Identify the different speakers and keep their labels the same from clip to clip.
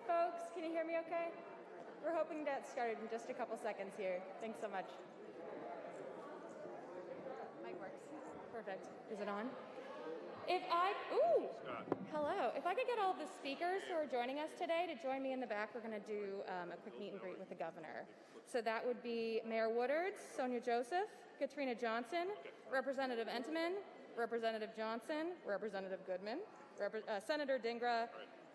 Speaker 1: Folks, can you hear me okay? We're hoping to get started in just a couple seconds here. Thanks so much. Mic works. Perfect. Is it on? Hello. If I could get all of the speakers who are joining us today to join me in the back, we're going to do a quick meet and greet with the governor. So that would be Mayor Woodards, Sonia Joseph, Katrina Johnson, Representative Entenmann, Representative Johnson, Representative Goodman, Senator Dingra,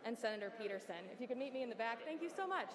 Speaker 1: and Senator Peterson. If you could meet me in the back, thank you so much.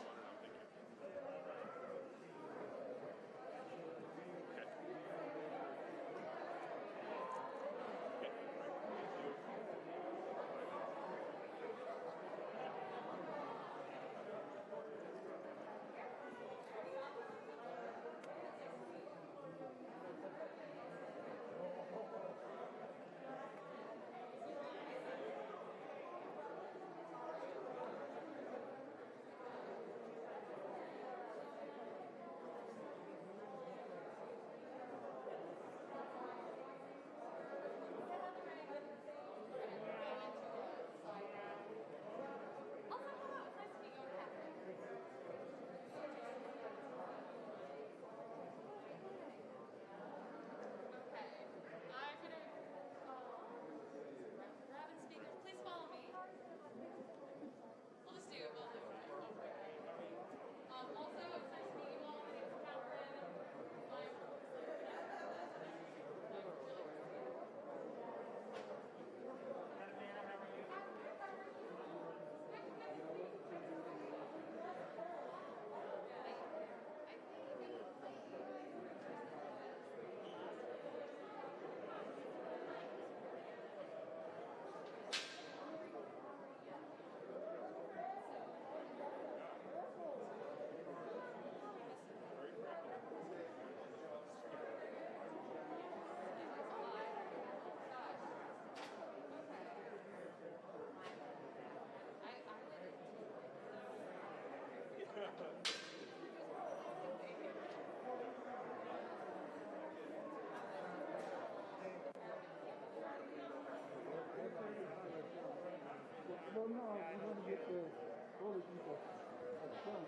Speaker 2: Well, no, we want to get the older people up front.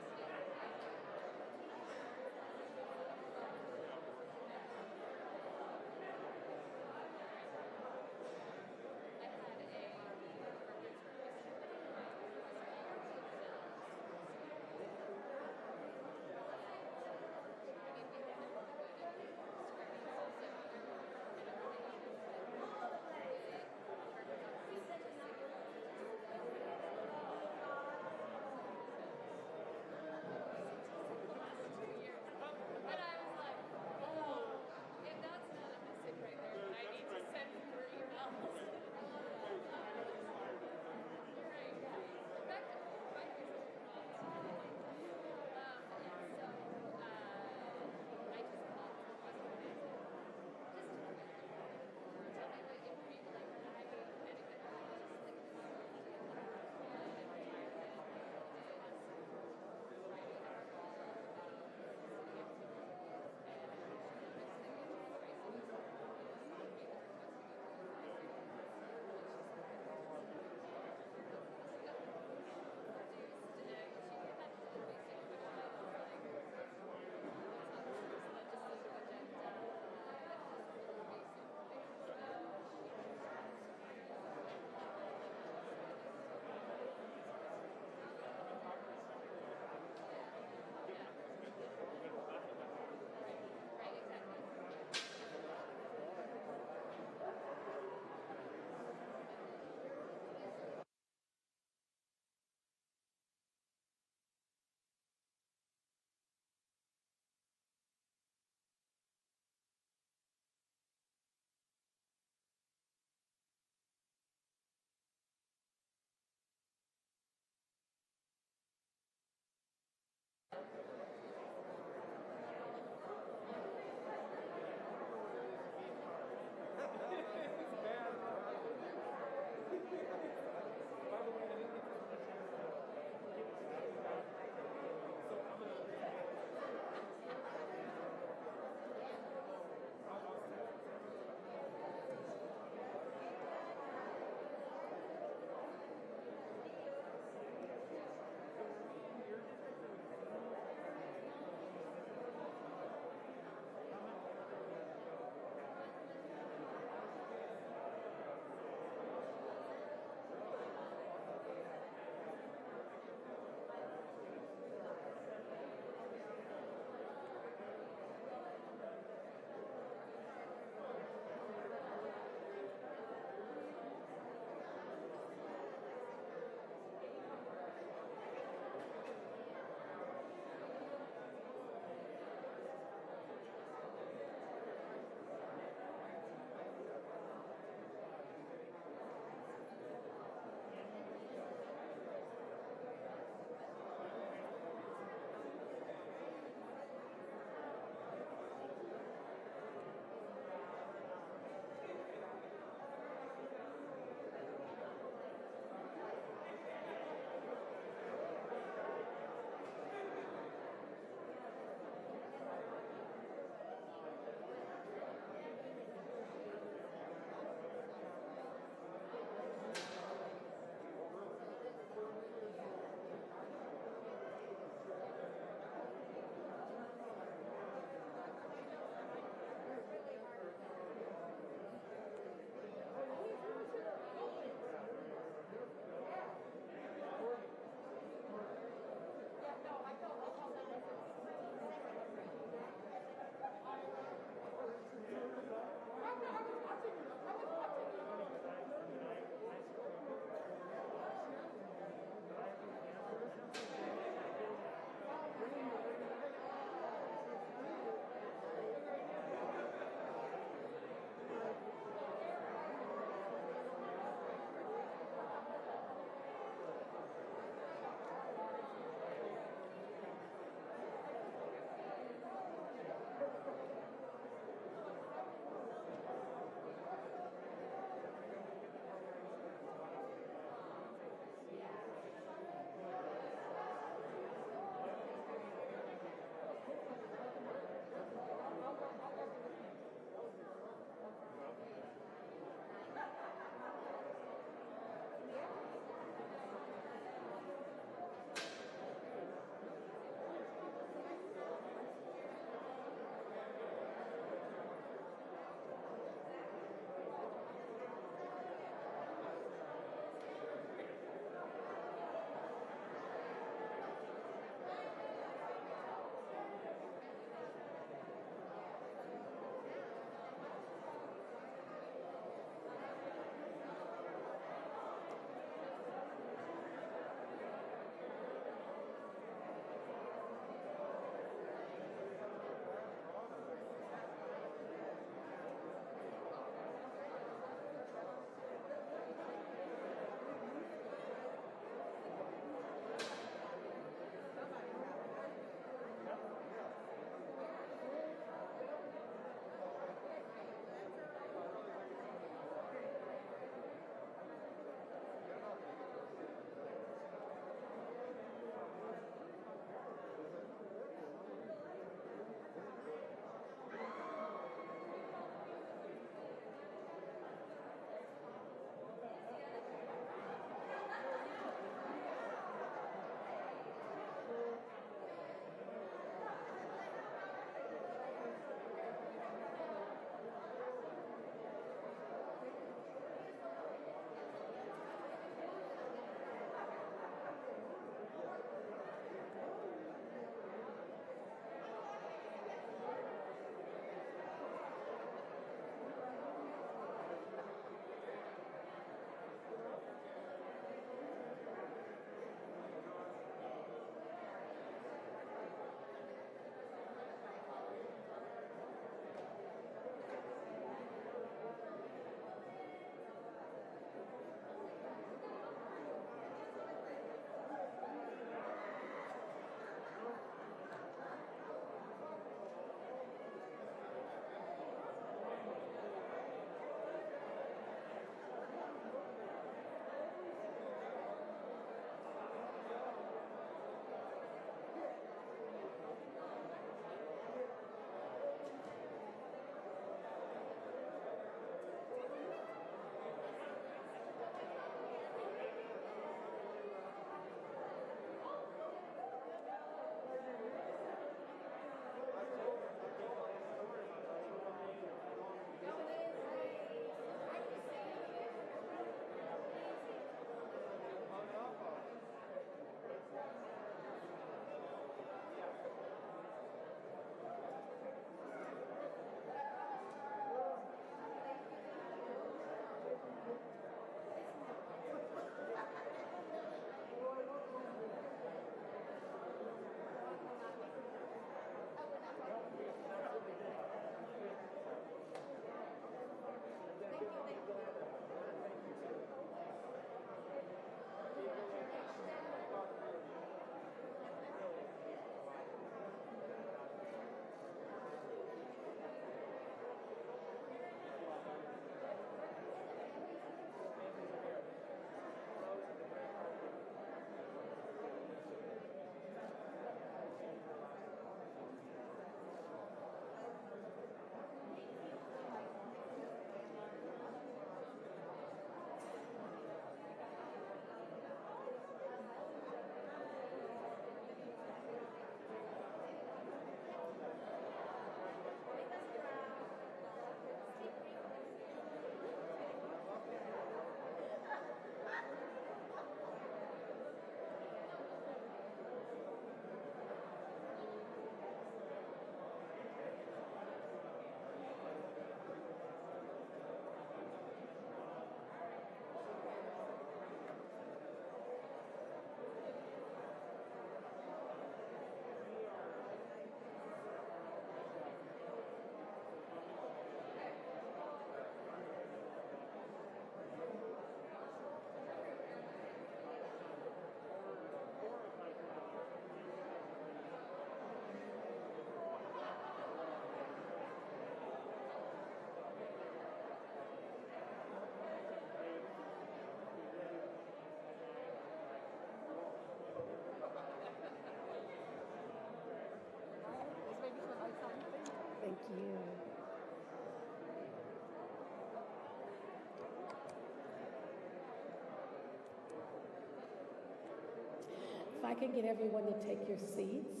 Speaker 3: I can get everyone to take your seats.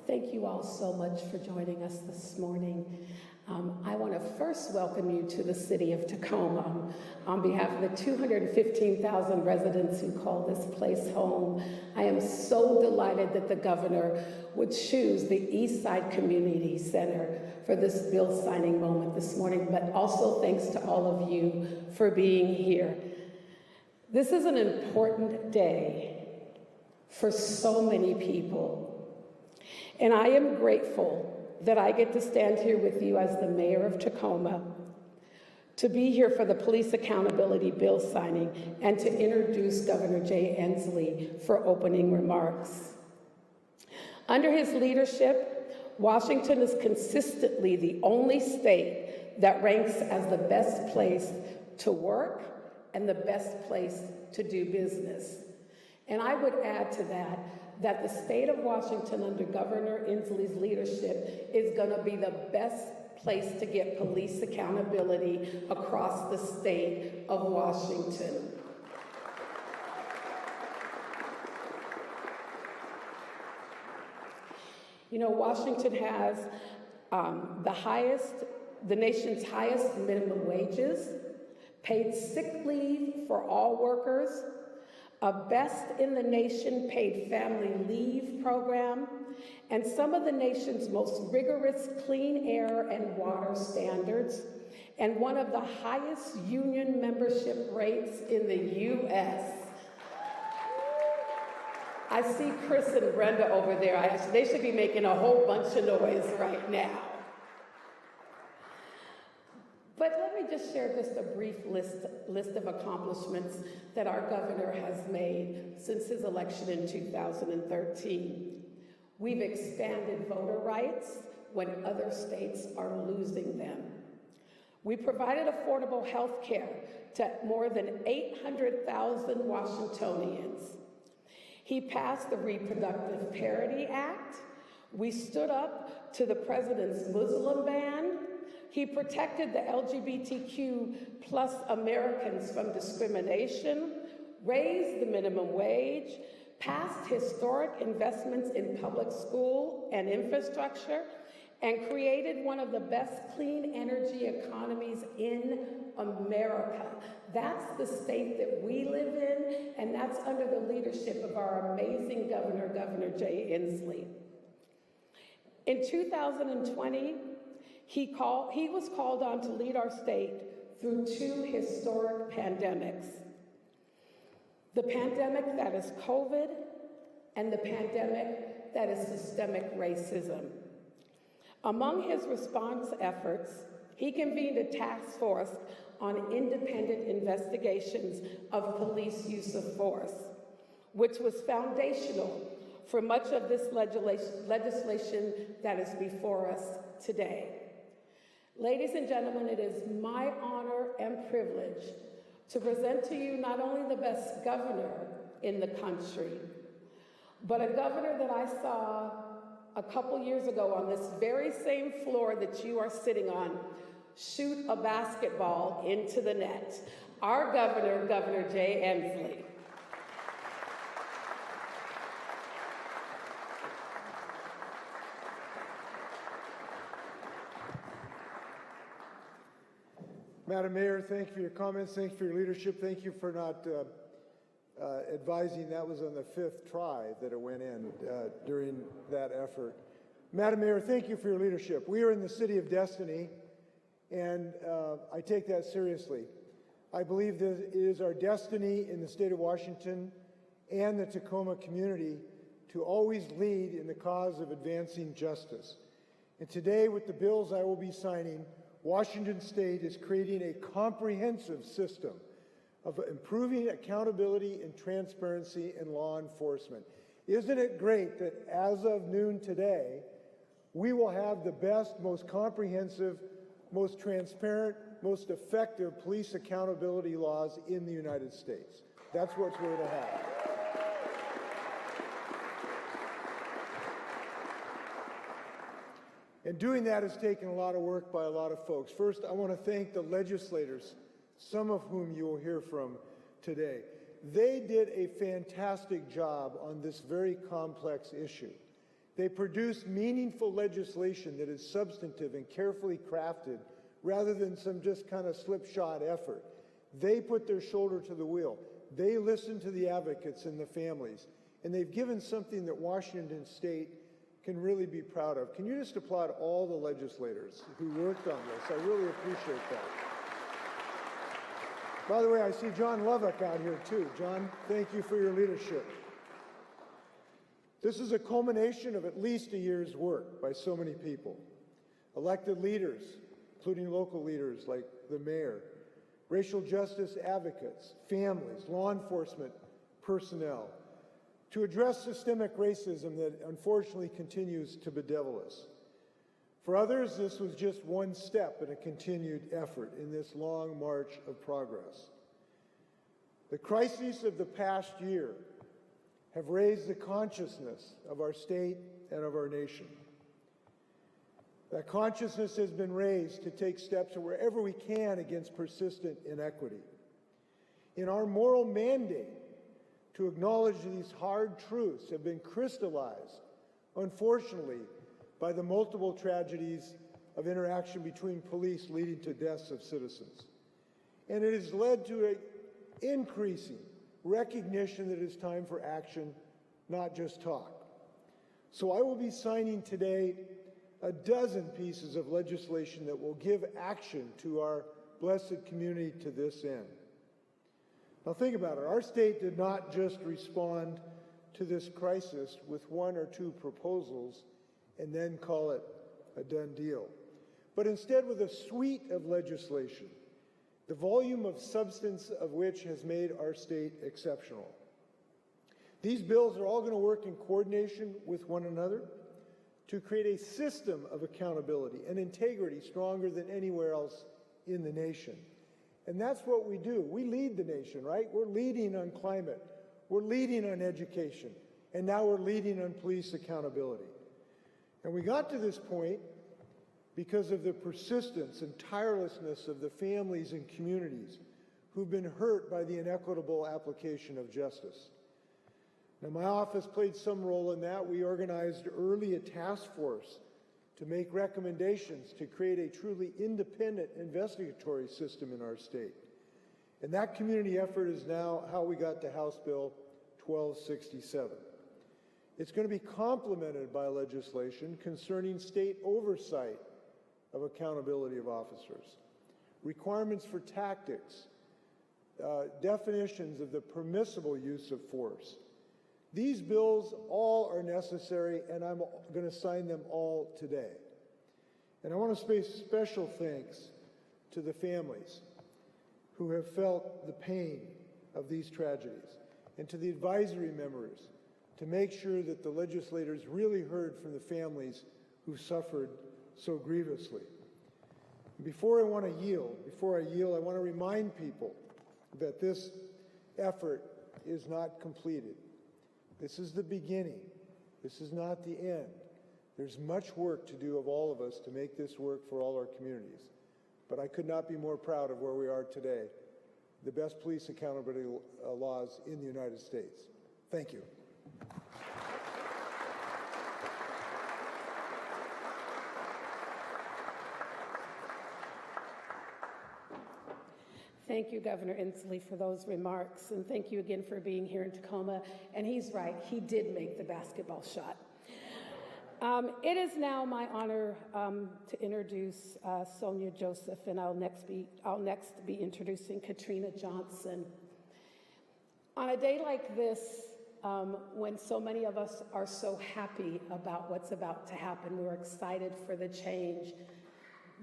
Speaker 3: Thank you all so much for joining us this morning. I want to first welcome you to the city of Tacoma. On behalf of the 215,000 residents who call this place home, I am so delighted that the governor would choose the Eastside Community Center for this bill signing moment this morning, but also thanks to all of you for being here. This is an important day for so many people. And I am grateful that I get to stand here with you as the mayor of Tacoma, to be here for the police accountability bill signing, and to introduce Governor Jay Inslee for opening remarks. Under his leadership, Washington is consistently the only state that ranks as the best place to work and the best place to do business. And I would add to that the state of Washington under Governor Inslee's leadership is going to be the best place to get police accountability across the state of Washington. You know, Washington has the nation's highest minimum wages, paid sick leave for all workers, a best in the nation paid family leave program, and some of the nation's most rigorous clean air and water standards, and one of the highest union membership rates in the U.S. I see Chris and Brenda over there. They should be making a whole bunch of noise right now. But let me just share just a brief list of accomplishments that our governor has made since his election in 2013. We've expanded voter rights when other states are losing them. We provided affordable health care to more than 800,000 Washingtonians. He passed the Reproductive Parity Act. We stood up to the president's Muslim ban. He protected the LGBTQ plus Americans from discrimination, raised the minimum wage, passed historic investments in public school and infrastructure, and created one of the best clean energy economies in America. That's the state that we live in, and that's under the leadership of our amazing governor, Governor Jay Inslee. In 2020, he was called on to lead our state through two historic pandemics. The pandemic that is COVID and the pandemic that is systemic racism. Among his response efforts, he convened a task force on independent investigations of police use of force, which was foundational for much of this legislation that is before us today. Ladies and gentlemen, it is my honor and privilege to present to you not only the best governor in the country, but a governor that I saw a couple years ago on this very same floor that you are sitting on, shoot a basketball into the net. Our governor, Governor Jay Inslee.
Speaker 2: Madam Mayor, thank you for your comments. Thank you for your leadership. Thank you for not advising that was on the 5th try that it went in during that effort. Madam Mayor, thank you for your leadership. We are in the city of destiny, and I take that seriously. I believe that it is our destiny in the state of Washington and the Tacoma community to always lead in the cause of advancing justice. And today, with the bills I will be signing, Washington State is creating a comprehensive system of improving accountability and transparency in law enforcement. Isn't it great that as of noon today, we will have the best, most comprehensive, most transparent, most effective police accountability laws in the United States? That's what we're to have. And doing that has taken a lot of work by a lot of folks. First, I want to thank the legislators, some of whom you will hear from today. They did a fantastic job on this very complex issue. They produced meaningful legislation that is substantive and carefully crafted rather than some just kind of slipshod effort. They put their shoulder to the wheel. They listened to the advocates and the families, and they've given something that Washington State can really be proud of. Can you just applaud all the legislators who worked on this? I really appreciate that. By the way, I see John Lovick out here too. John, thank you for your leadership. This is a culmination of at least a year's work by so many people. Elected leaders, including local leaders like the mayor, racial justice advocates, families, law enforcement personnel, to address systemic racism that unfortunately continues to bedevil us. For others, this was just one step in a continued effort in this long march of progress. The crises of the past year have raised the consciousness of our state and of our nation. That consciousness has been raised to take steps wherever we can against persistent inequity. In our moral mandate to acknowledge these hard truths have been crystallized, unfortunately, by the multiple tragedies of interaction between police leading to deaths of citizens. And it has led to an increasing recognition that it is time for action, not just talk. So I will be signing today a dozen pieces of legislation that will give action to our blessed community to this end. Now think about it. Our state did not just respond to this crisis with one or two proposals and then call it a done deal, but instead with a suite of legislation, the volume of substance of which has made our state exceptional. These bills are all going to work in coordination with one another to create a system of accountability and integrity stronger than anywhere else in the nation. And that's what we do. We lead the nation, right? We're leading on climate. We're leading on education. And now we're leading on police accountability. And we got to this point because of the persistence and tirelessness of the families and communities who've been hurt by the inequitable application of justice. Now, my office played some role in that. We organized early a task force to make recommendations to create a truly independent investigatory system in our state. And that community effort is now how we got to House Bill 1267. It's going to be complemented by legislation concerning state oversight of accountability of officers, requirements for tactics, definitions of the permissible use of force. These bills all are necessary, and I'm going to sign them all today. And I want to say special thanks to the families who have felt the pain of these tragedies, and to the advisory members to make sure that the legislators really heard from the families who suffered so grievously. Before I yield, I want to remind people that this effort is not completed. This is the beginning. This is not the end. There's much work to do of all of us to make this work for all our communities. But I could not be more proud of where we are today, the best police accountability laws in the United States. Thank you.
Speaker 3: Thank you, Governor Inslee, for those remarks, and thank you again for being here in Tacoma. And he's right, he did make the basketball shot. It is now my honor to introduce Sonia Joseph, and I'll next be introducing Katrina Johnson. On a day like this, when so many of us are so happy about what's about to happen, we're excited for the change.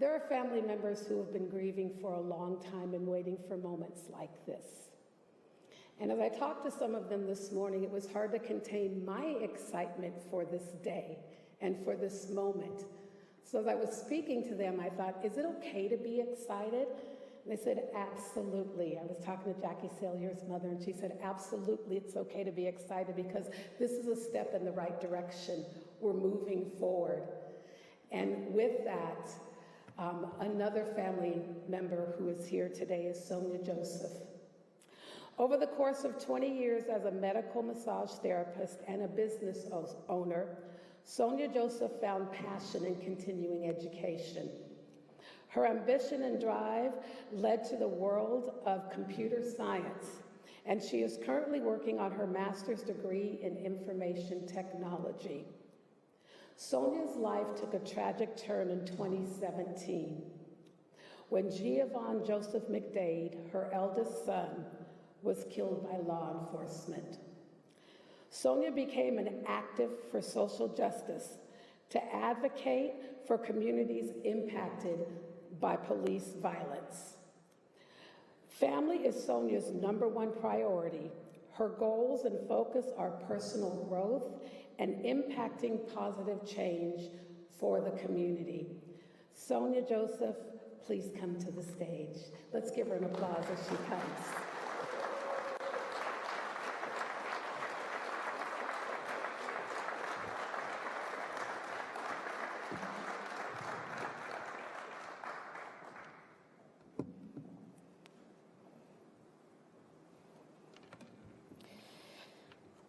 Speaker 3: There are family members who have been grieving for a long time and waiting for moments like this. And as I talked to some of them this morning, it was hard to contain my excitement for this day and for this moment. So as I was speaking to them, I thought, is it okay to be excited? And they said, absolutely. I was talking to Jackie Salyer's mother, and she said, absolutely, it's okay to be excited because this is a step in the right direction. We're moving forward. And with that, another family member who is here today is Sonia Joseph. Over the course of 20 years as a medical massage therapist and a business owner, Sonia Joseph found passion in continuing education. Her ambition and drive led to the world of computer science, and she is currently working on her master's degree in information technology. Sonia's life took a tragic turn in 2017 when Giovanni Joseph McDade, her eldest son, was killed by law enforcement. Sonia became an active for social justice to advocate for communities impacted by police violence. Family is Sonia's #1 priority. Her goals and focus are personal growth and impacting positive change for the community. Sonia Joseph, please come to the stage. Let's give her an applause as she comes.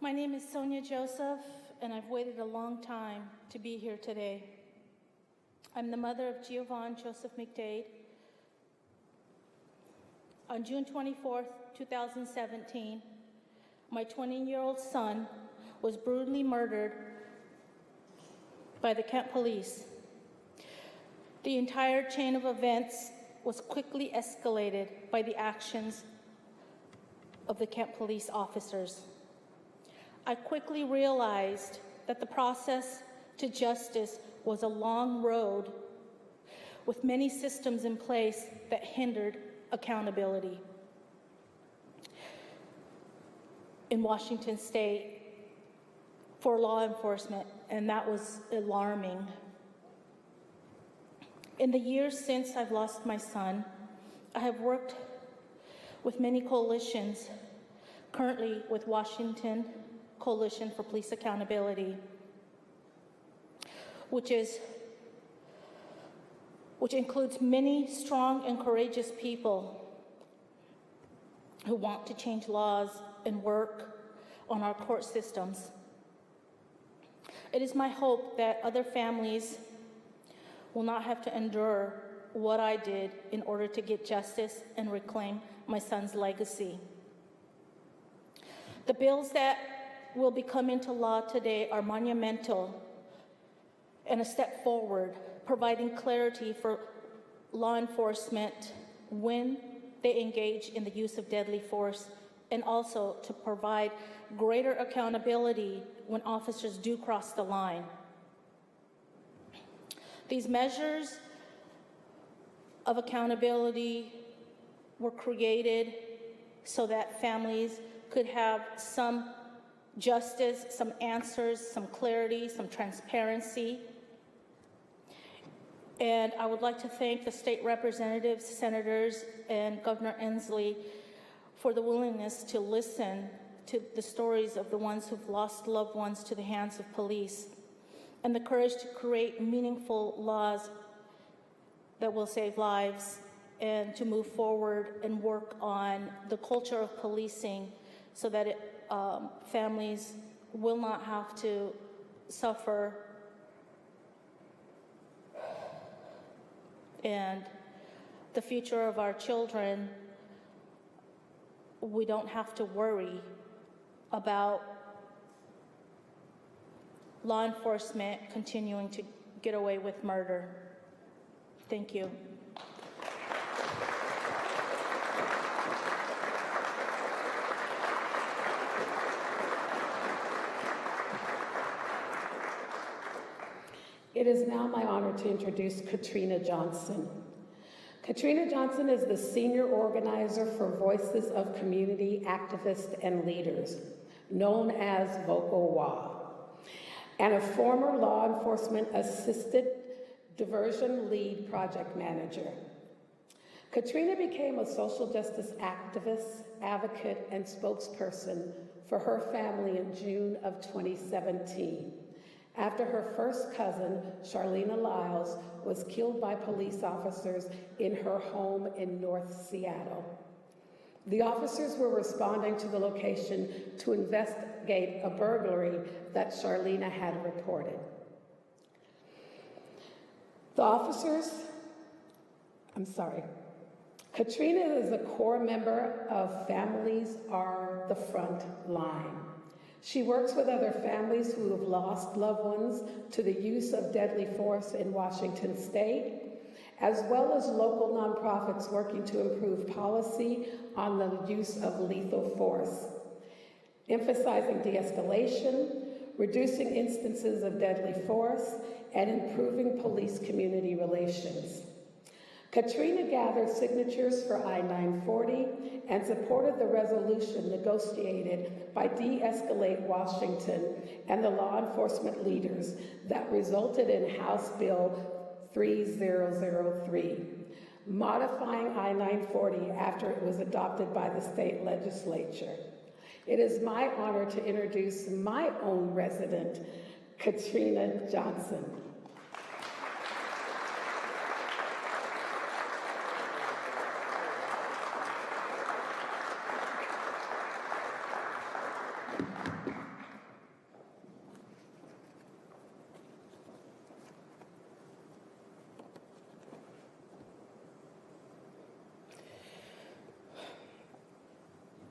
Speaker 4: My name is Sonia Joseph, and I've waited a long time to be here today. I'm the mother of Giovanni Joseph McDade. On June 24th, 2017, my 20-year-old son was brutally murdered by the Kent police. The entire chain of events was quickly escalated by the actions of the Kent police officers. I quickly realized that the process to justice was a long road with many systems in place that hindered accountability. In Washington State for law enforcement, and that was alarming. In the years since I've lost my son, I have worked with many coalitions, currently with Washington Coalition for Police Accountability, which includes many strong and courageous people who want to change laws and work on our court systems. It is my hope that other families will not have to endure what I did in order to get justice and reclaim my son's legacy. The bills that will become into law today are monumental and a step forward, providing clarity for law enforcement when they engage in the use of deadly force, and also to provide greater accountability when officers do cross the line. These measures of accountability were created so that families could have some justice, some answers, some clarity, some transparency. And I would like to thank the state representatives, senators, and Governor Inslee for the willingness to listen to the stories of the ones who've lost loved ones to the hands of police, and the courage to create meaningful laws that will save lives, and to move forward and work on the culture of policing so that families will not have to suffer, and the future of our children, we don't have to worry about law enforcement continuing to get away with murder. Thank you.
Speaker 3: It is now my honor to introduce Katrina Johnson. Katrina Johnson is the senior organizer for Voices of Community Activists and Leaders, known as VOCOWA, and a former law enforcement assisted diversion lead project manager. Katrina became a social justice activist, advocate, and spokesperson for her family in June of 2017, after her first cousin, Charlena Lyles, was killed by police officers in her home in North Seattle. The officers were responding to the location to investigate a burglary that Charlena had reported. Katrina is a core member of Families Are the Front Line. She works with other families who have lost loved ones to the use of deadly force in Washington State, as well as local nonprofits working to improve policy on the use of lethal force, emphasizing de-escalation, reducing instances of deadly force, and improving police-community relations. Katrina gathered signatures for I-940 and supported the resolution negotiated by De-Escalate Washington and the law enforcement leaders that resulted in House Bill 3003, modifying I-940 after it was adopted by the state legislature. It is my honor to introduce my own resident, Katrina Johnson.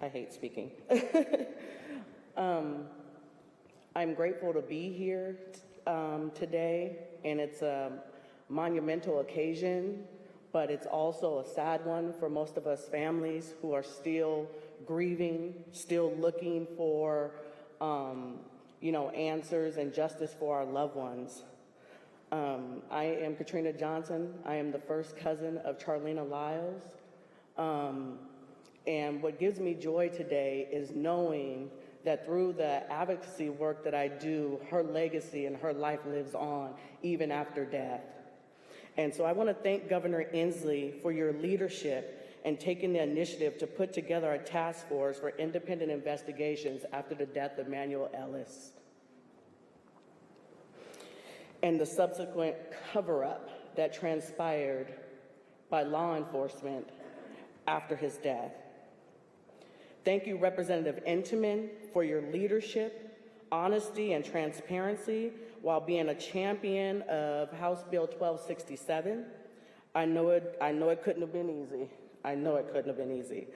Speaker 5: I hate speaking. I'm grateful to be here today, and it's a monumental occasion, but it's also a sad one for most of us families who are still grieving, still looking for, answers and justice for our loved ones. I am Katrina Johnson. I am the first cousin of Charlena Lyles. And what gives me joy today is knowing that through the advocacy work that I do, her legacy and her life lives on even after death. And so I want to thank Governor Inslee for your leadership and taking the initiative to put together a task force for independent investigations after the death of Manuel Ellis and the subsequent cover-up that transpired by law enforcement after his death. Thank you, Representative Intiman, for your leadership, honesty, and transparency while being a champion of House Bill 1267. I know it couldn't have been easy. I know it couldn't have been easy.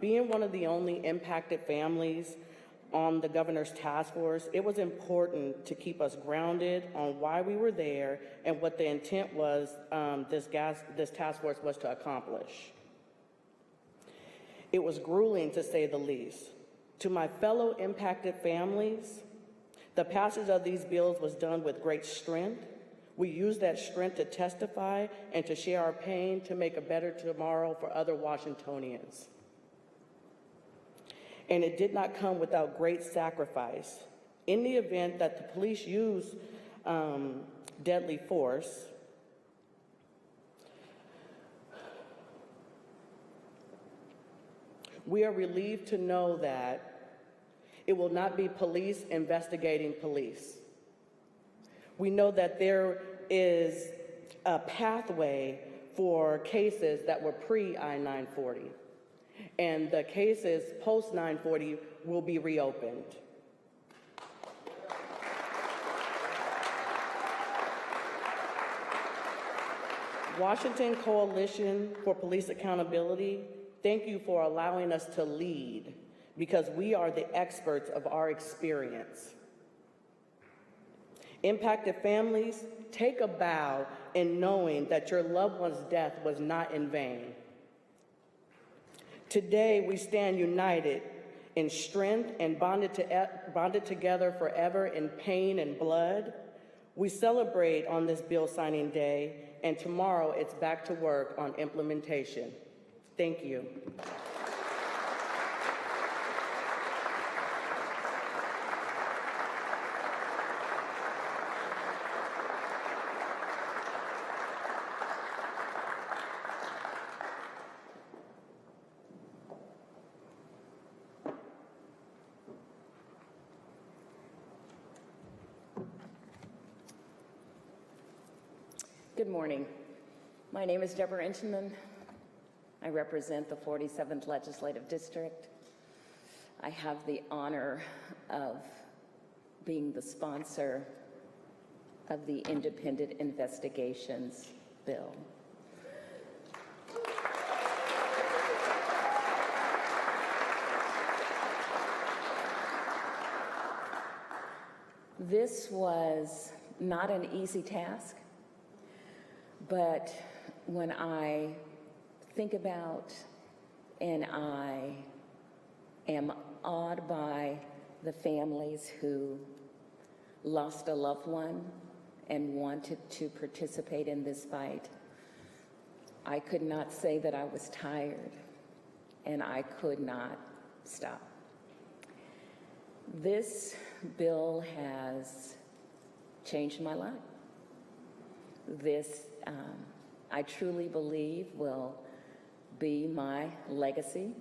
Speaker 5: Being one of the only impacted families on the governor's task force, it was important to keep us grounded on why we were there and what the intent was this task force was to accomplish. It was grueling, to say the least. To my fellow impacted families, the passage of these bills was done with great strength. We used that strength to testify and to share our pain to make a better tomorrow for other Washingtonians. And it did not come without great sacrifice. In the event that the police use deadly force, we are relieved to know that it will not be police investigating police. We know that there is a pathway for cases that were pre-I-940, and the cases post-940 will be reopened. Washington Coalition for Police Accountability, thank you for allowing us to lead, because we are the experts of our experience. Impacted families, take a bow in knowing that your loved one's death was not in vain. Today, we stand united in strength and bonded together forever in pain and blood. We celebrate on this bill signing day, and tomorrow it's back to work on implementation. Thank you.
Speaker 6: Good morning. My name is Deborah Inchman. I represent the 47th Legislative District. I have the honor of being the sponsor of the Independent Investigations Bill. This was not an easy task, but when I think about and I am awed by the families who lost a loved one and wanted to participate in this fight, I could not say that I was tired, and I could not stop. This bill has changed my life. This, I truly believe, will be my legacy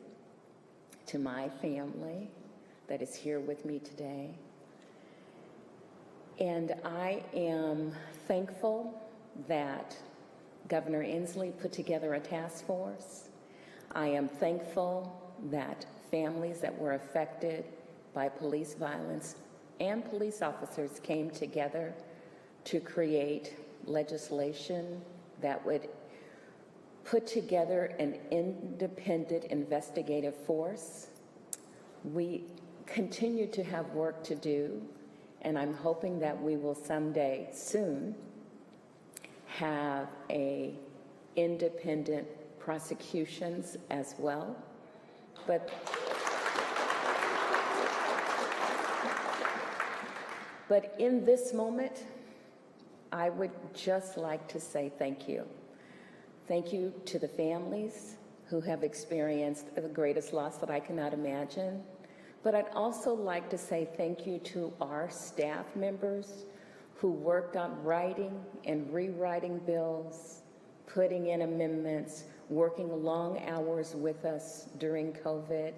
Speaker 6: to my family that is here with me today. And I am thankful that Governor Inslee put together a task force. I am thankful that families that were affected by police violence and police officers came together to create legislation that would put together an independent investigative force. We continue to have work to do, and I'm hoping that we will someday soon have a independent prosecutions as well. But in this moment, I would just like to say thank you. Thank you to the families who have experienced the greatest loss that I cannot imagine. But I'd also like to say thank you to our staff members who worked on writing and rewriting bills, putting in amendments, working long hours with us during COVID.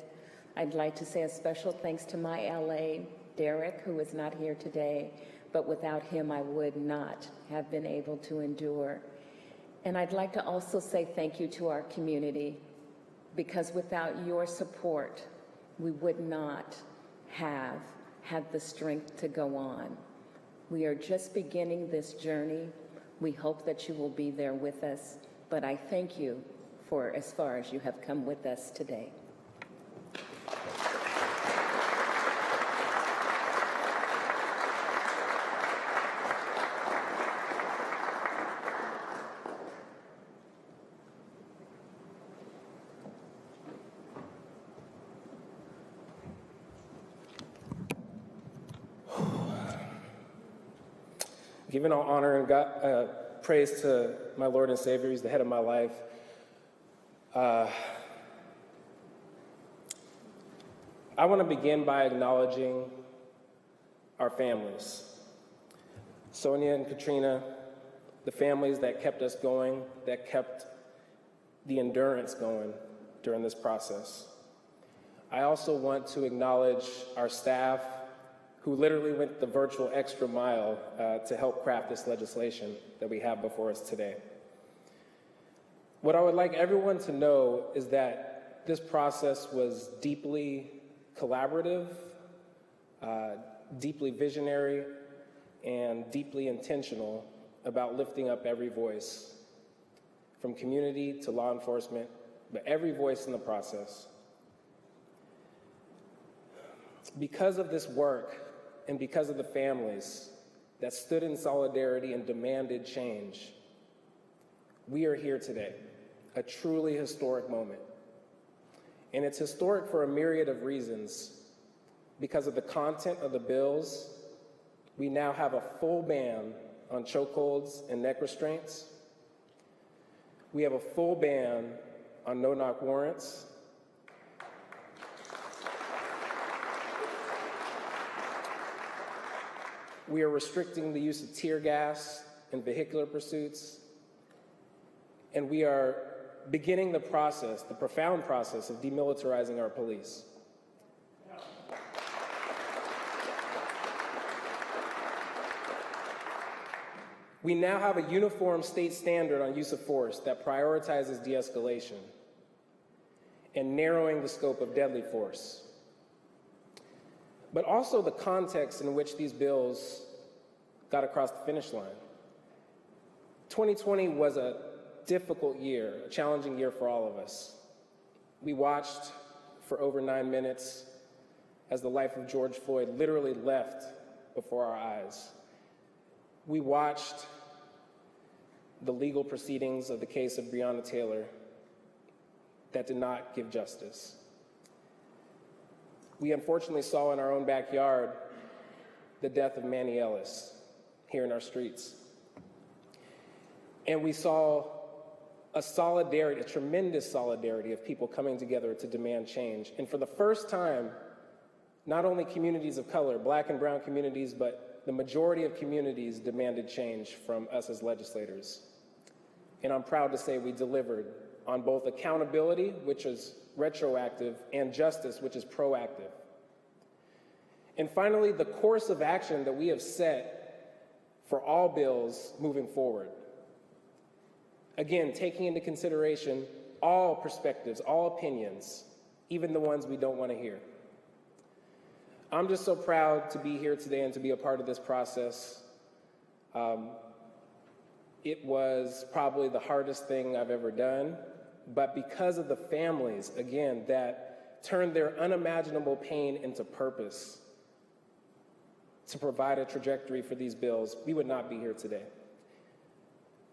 Speaker 6: I'd like to say a special thanks to my LA, Derek, who is not here today, but without him, I would not have been able to endure. And I'd like to also say thank you to our community, because without your support, we would not have had the strength to go on. We are just beginning this journey. We hope that you will be there with us, but I thank you for as far as you have come with us today.
Speaker 7: Giving all honor and praise to my Lord and Savior, He's the head of my life. I want to begin by acknowledging our families. Sonia and Katrina, the families that kept us going, that kept the endurance going during this process. I also want to acknowledge our staff, who literally went the virtual extra mile to help craft this legislation that we have before us today. What I would like everyone to know is that this process was deeply collaborative, deeply visionary, and deeply intentional about lifting up every voice, from community to law enforcement, but every voice in the process. Because of this work, and because of the families that stood in solidarity and demanded change, we are here today, a truly historic moment. And it's historic for a myriad of reasons. Because of the content of the bills, we now have a full ban on chokeholds and neck restraints. We have a full ban on no-knock warrants. We are restricting the use of tear gas in vehicular pursuits. And we are beginning the process, the profound process of demilitarizing our police. We now have a uniform state standard on use of force that prioritizes de-escalation and narrowing the scope of deadly force, but also the context in which these bills got across the finish line. 2020 was a difficult year, a challenging year for all of us. We watched for over 9 minutes as the life of George Floyd literally left before our eyes. We watched the legal proceedings of the case of Breonna Taylor that did not give justice. We unfortunately saw in our own backyard the death of Manny Ellis here in our streets. And we saw a solidarity, a tremendous solidarity of people coming together to demand change. And for the first time, not only communities of color, Black and brown communities, but the majority of communities demanded change from us as legislators. And I'm proud to say we delivered on both accountability, which is retroactive, and justice, which is proactive. And finally, the course of action that we have set for all bills moving forward. Again, taking into consideration all perspectives, all opinions, even the ones we don't want to hear. I'm just so proud to be here today and to be a part of this process. It was probably the hardest thing I've ever done, but because of the families, again, that turned their unimaginable pain into purpose to provide a trajectory for these bills, we would not be here today.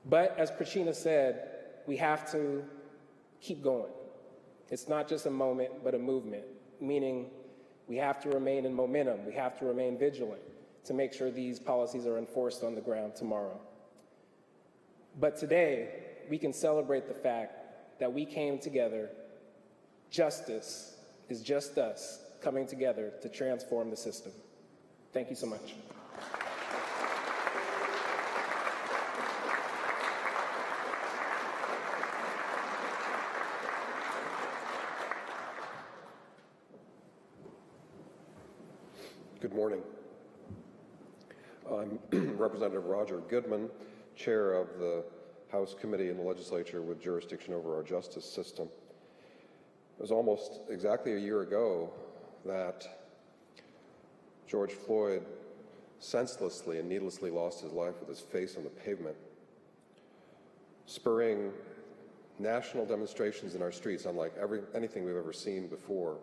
Speaker 7: But as Katrina said, we have to keep going. It's not just a moment, but a movement, meaning we have to remain in momentum. We have to remain vigilant to make sure these policies are enforced on the ground tomorrow. But today, we can celebrate the fact that we came together. Justice is just us coming together to transform the system. Thank you so much.
Speaker 8: Good morning. I'm Representative Roger Goodman, Chair of the House Committee in the Legislature with jurisdiction over our justice system. It was almost exactly a year ago that George Floyd senselessly and needlessly lost his life with his face on the pavement, spurring national demonstrations in our streets unlike anything we've ever seen before.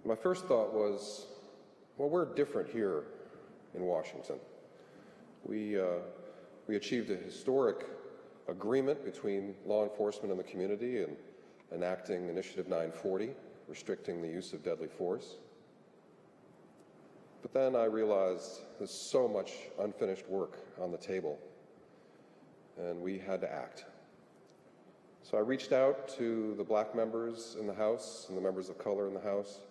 Speaker 8: My first thought was, well, we're different here in Washington. We achieved a historic agreement between law enforcement and the community in enacting Initiative 940, restricting the use of deadly force. But then I realized there's so much unfinished work on the table, and we had to act. So I reached out to the Black members in the House and the members of color in the House,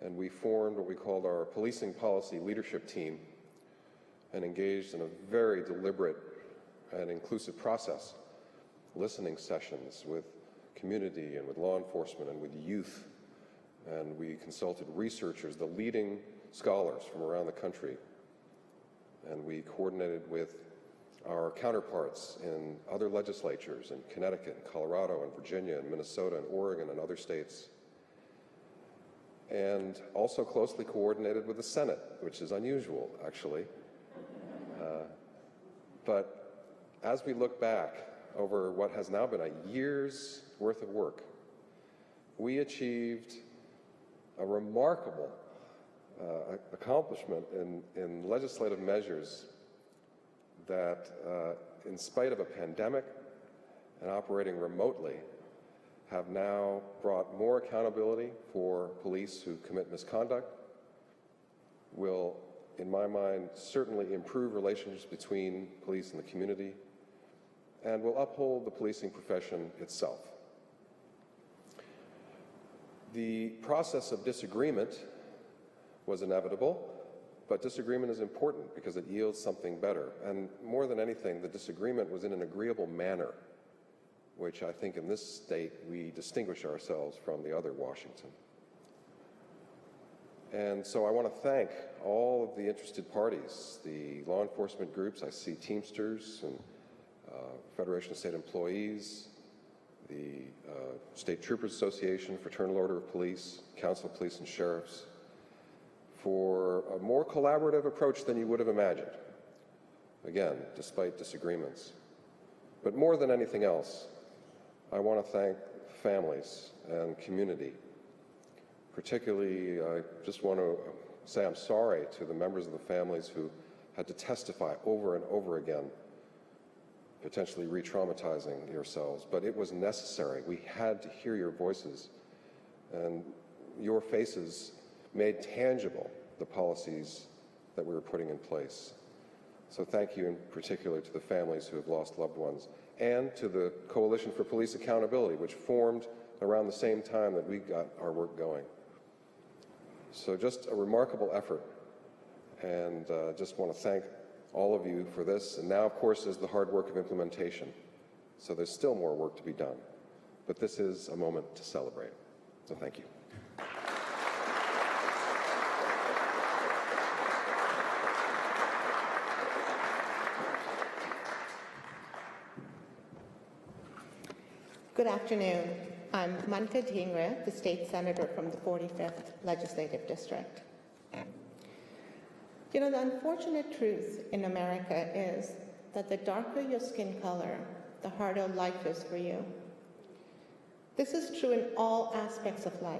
Speaker 8: and we formed what we called our Policing Policy Leadership Team and engaged in a very deliberate and inclusive process, listening sessions with community and with law enforcement and with youth. And we consulted researchers, the leading scholars from around the country. And we coordinated with our counterparts in other legislatures in Connecticut, and Colorado, and Virginia, and Minnesota, and Oregon, and other states. And also closely coordinated with the Senate, which is unusual, actually. But as we look back over what has now been a year's worth of work, we achieved a remarkable accomplishment in legislative measures that, in spite of a pandemic and operating remotely, have now brought more accountability for police who commit misconduct, will, in my mind, certainly improve relationships between police and the community, and will uphold the policing profession itself. The process of disagreement was inevitable, but disagreement is important because it yields something better. And more than anything, the disagreement was in an agreeable manner, which I think in this state we distinguish ourselves from the other Washington. And so I want to thank all of the interested parties, the law enforcement groups. I see Teamsters and Federation of State Employees, the State Troopers Association, Fraternal Order of Police, Council of Police and Sheriffs, for a more collaborative approach than you would have imagined. Again, despite disagreements. But more than anything else, I want to thank families and community. Particularly, I just want to say I'm sorry to the members of the families who had to testify over and over again, potentially re-traumatizing yourselves, but it was necessary. We had to hear your voices, and your faces made tangible the policies that we were putting in place. So thank you in particular to the families who have lost loved ones, and to the Coalition for Police Accountability, which formed around the same time that we got our work going. So just a remarkable effort, and just want to thank all of you for this. And now, of course, is the hard work of implementation. So there's still more work to be done, but this is a moment to celebrate. So thank you.
Speaker 9: Good afternoon. I'm Monica Dingre, the state senator from the 45th Legislative District. You know, the unfortunate truth in America is that the darker your skin color, the harder life is for you. This is true in all aspects of life,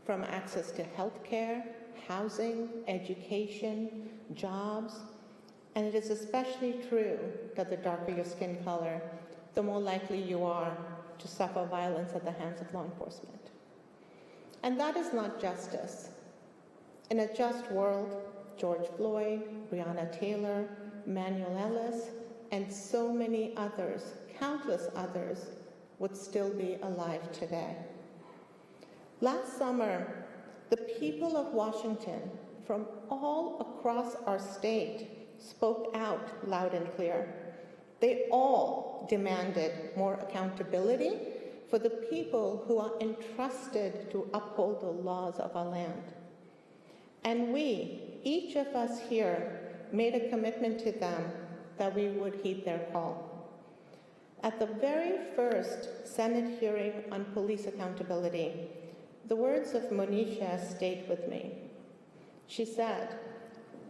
Speaker 9: from access to health care, housing, education, jobs, and it is especially true that the darker your skin color, the more likely you are to suffer violence at the hands of law enforcement. And that is not justice. In a just world, George Floyd, Breonna Taylor, Manuel Ellis, and so many others, countless others, would still be alive today. Last summer, the people of Washington from all across our state spoke out loud and clear. They all demanded more accountability for the people who are entrusted to uphold the laws of our land. And we, each of us here, made a commitment to them that we would heed their call. At the very first Senate hearing on police accountability, the words of Monisha stayed with me. She said,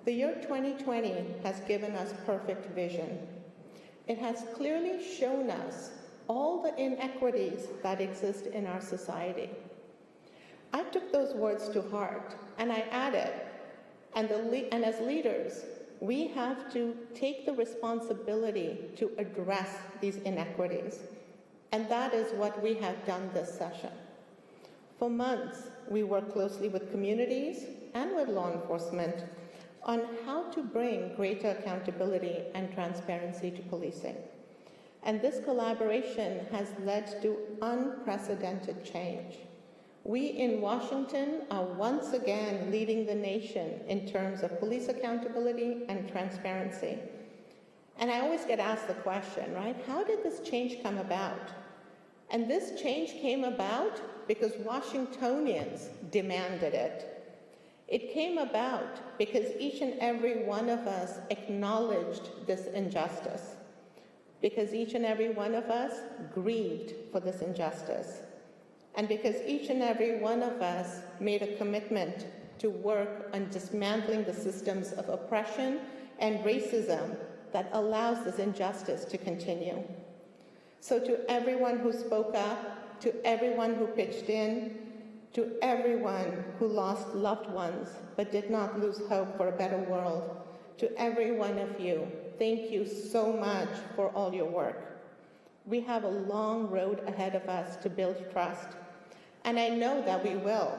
Speaker 9: "The year 2020 has given us perfect vision. It has clearly shown us all the inequities that exist in our society." I took those words to heart, and I added, and as leaders, we have to take the responsibility to address these inequities. And that is what we have done this session. For months, we worked closely with communities and with law enforcement on how to bring greater accountability and transparency to policing. And this collaboration has led to unprecedented change. We in Washington are once again leading the nation in terms of police accountability and transparency. And I always get asked the question, right? How did this change come about? And this change came about because Washingtonians demanded it. It came about because each and every one of us acknowledged this injustice, because each and every one of us grieved for this injustice, and because each and every one of us made a commitment to work on dismantling the systems of oppression and racism that allows this injustice to continue. So to everyone who spoke up, to everyone who pitched in, to everyone who lost loved ones but did not lose hope for a better world, to every one of you, thank you so much for all your work. We have a long road ahead of us to build trust, and I know that we will.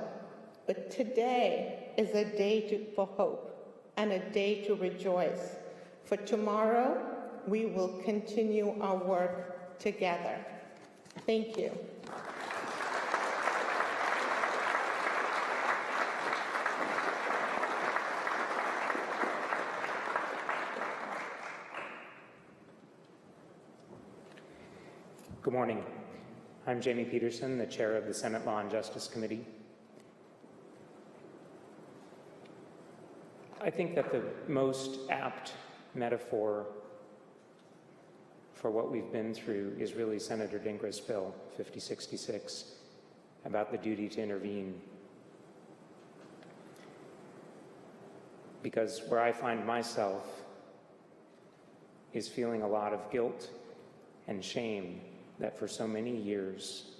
Speaker 9: But today is a day for hope and a day to rejoice. For tomorrow, we will continue our work together. Thank you.
Speaker 10: Good morning. I'm Jamie Peterson, the chair of the Senate Law and Justice Committee. I think that the most apt metaphor for what we've been through is really Senator Dingra's bill, 5066, about the duty to intervene. Because where I find myself is feeling a lot of guilt and shame that for so many years,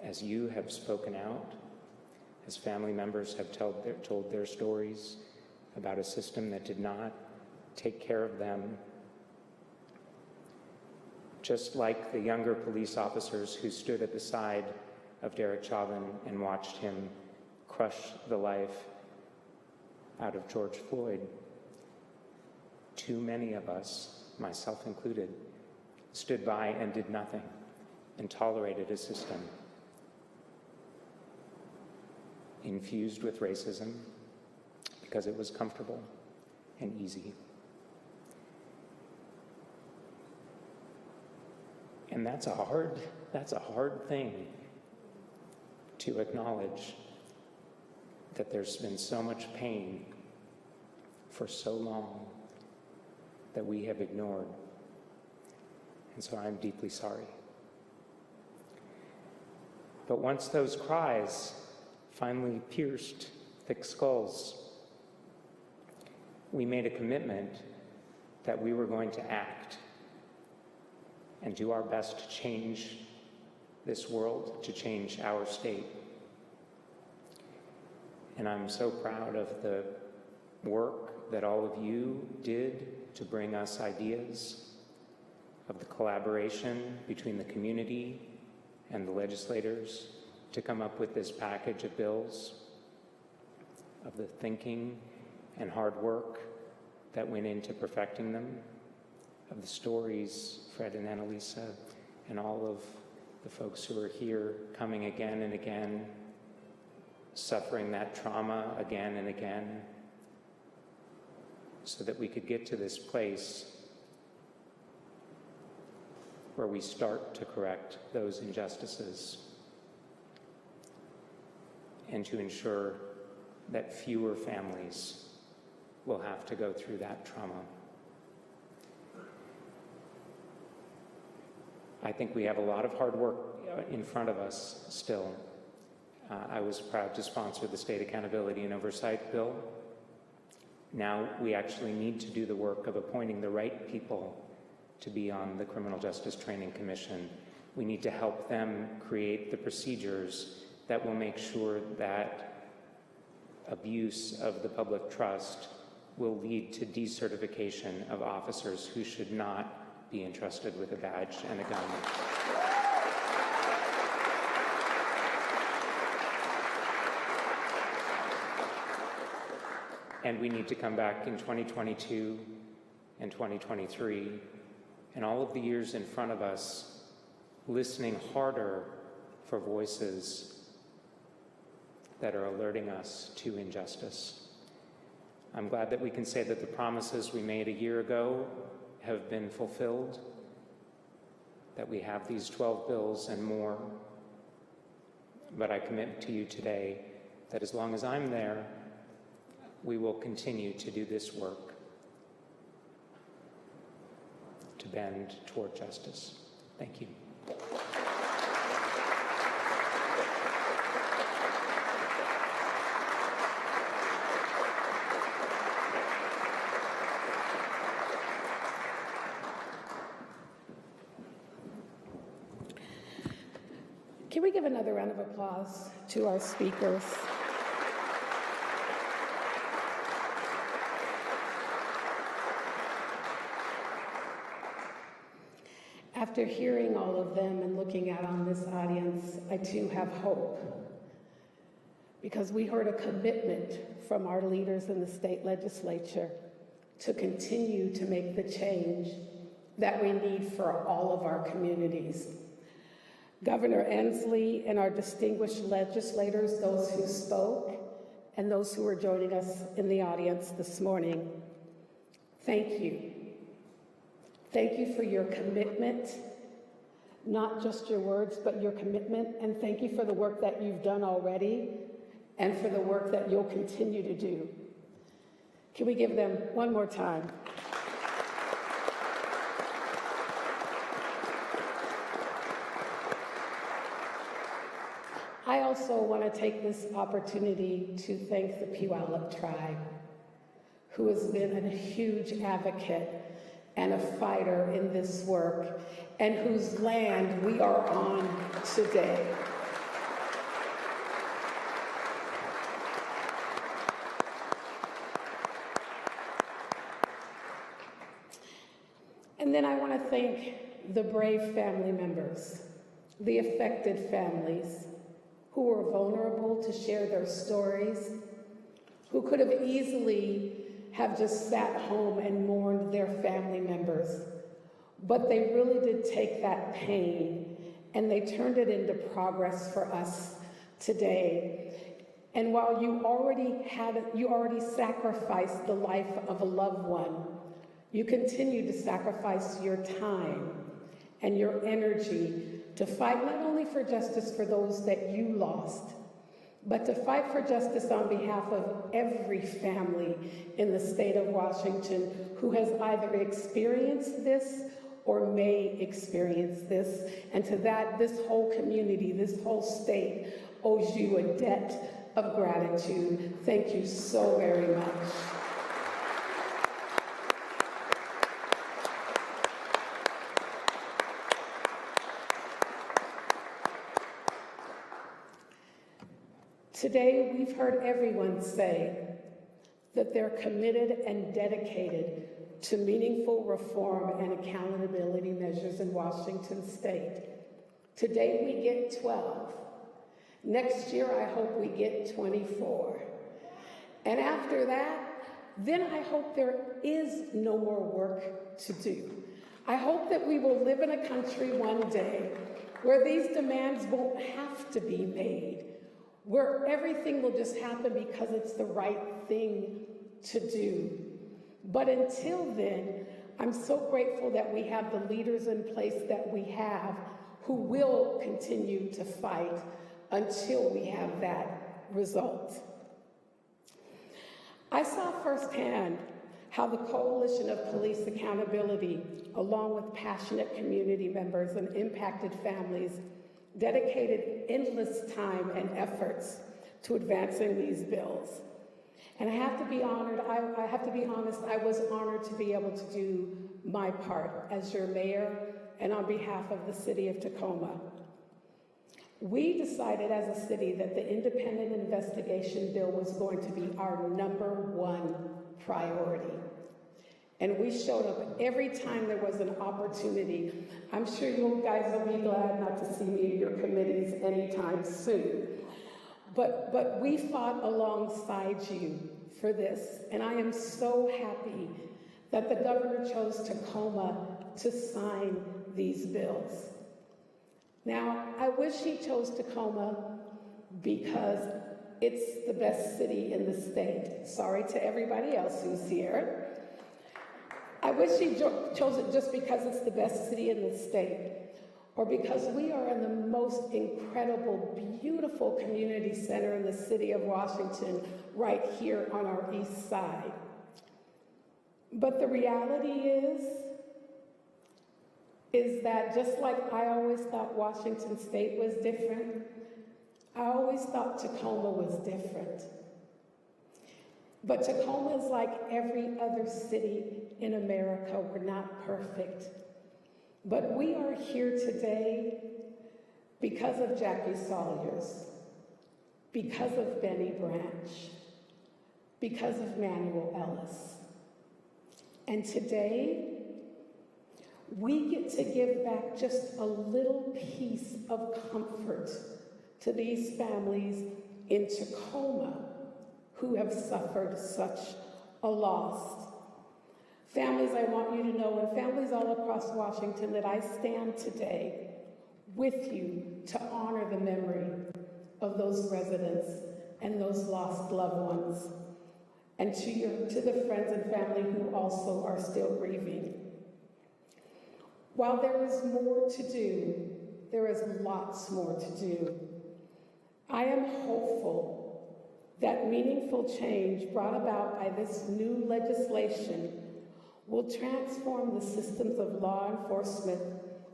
Speaker 10: as you have spoken out, as family members have told their stories about a system that did not take care of them, just like the younger police officers who stood at the side of Derek Chauvin and watched him crush the life out of George Floyd, too many of us, myself included, stood by and did nothing and tolerated a system infused with racism because it was comfortable and easy. And that's a hard thing to acknowledge, that there's been so much pain for so long that we have ignored. And so I'm deeply sorry. But once those cries finally pierced thick skulls, we made a commitment that we were going to act and do our best to change this world, to change our state. And I'm so proud of the work that all of you did to bring us ideas, of the collaboration between the community and the legislators to come up with this package of bills, of the thinking and hard work that went into perfecting them, of the stories, Fred and Annalisa, and all of the folks who are here coming again and again, suffering that trauma again and again, so that we could get to this place where we start to correct those injustices and to ensure that fewer families will have to go through that trauma. I think we have a lot of hard work in front of us still. I was proud to sponsor the State Accountability and Oversight Bill. Now we actually need to do the work of appointing the right people to be on the Criminal Justice Training Commission. We need to help them create the procedures that will make sure that abuse of the public trust will lead to decertification of officers who should not be entrusted with a badge and a gun. And we need to come back in 2022 and 2023 and all of the years in front of us, listening harder for voices that are alerting us to injustice. I'm glad that we can say that the promises we made a year ago have been fulfilled, that we have these 12 bills and more. But I commit to you today that as long as I'm there, we will continue to do this work to bend toward justice. Thank you.
Speaker 3: Can we give another round of applause to our speakers? After hearing all of them and looking out on this audience, I too have hope, because we heard a commitment from our leaders in the state legislature to continue to make the change that we need for all of our communities. Governor Inslee and our distinguished legislators, those who spoke, and those who are joining us in the audience this morning, thank you. Thank you for your commitment, not just your words, but your commitment, and thank you for the work that you've done already and for the work that you'll continue to do. Can we give them one more time? I also want to take this opportunity to thank the Puyallup tribe, who has been a huge advocate and a fighter in this work, and whose land we are on today. And then I want to thank the brave family members, the affected families, who were vulnerable to share their stories, who could have easily have just sat home and mourned their family members. But they really did take that pain and they turned it into progress for us today. And while you already sacrificed the life of a loved one, you continue to sacrifice your time and your energy to fight not only for justice for those that you lost, but to fight for justice on behalf of every family in the state of Washington who has either experienced this or may experience this. And to that, this whole community, this whole state owes you a debt of gratitude. Thank you so very much. Today, we've heard everyone say that they're committed and dedicated to meaningful reform and accountability measures in Washington state. Today, we get 12. Next year, I hope we get 24. And after that, then I hope there is no more work to do. I hope that we will live in a country one day where these demands won't have to be made, where everything will just happen because it's the right thing to do. But until then, I'm so grateful that we have the leaders in place that we have who will continue to fight until we have that result. I saw firsthand how the Coalition of Police Accountability, along with passionate community members and impacted families, dedicated endless time and efforts to advancing these bills. And I have to be honored, I have to be honest, I was honored to be able to do my part as your mayor and on behalf of the city of Tacoma. We decided as a city that the independent investigation bill was going to be our #1 priority. And we showed up every time there was an opportunity. I'm sure you guys will be glad not to see me in your committees anytime soon. But we fought alongside you for this. And I am so happy that the governor chose Tacoma to sign these bills. Now, I wish he chose Tacoma because it's the best city in the state. Sorry to everybody else who's here. I wish he chose it just because it's the best city in the state, or because we are in the most incredible, beautiful community center in the city of Washington, right here on our east side. But the reality is that just like I always thought Washington state was different, I always thought Tacoma was different. But Tacoma is like every other city in America. We're not perfect. But we are here today because of Jackie Salyers, because of Benny Branch, because of Manuel Ellis. And today, we get to give back just a little piece of comfort to these families in Tacoma who have suffered such a loss. Families, I want you to know, and families all across Washington, that I stand today with you to honor the memory of those residents and those lost loved ones, and to the friends and family who also are still grieving. While there is more to do, there is lots more to do. I am hopeful that meaningful change brought about by this new legislation will transform the systems of law enforcement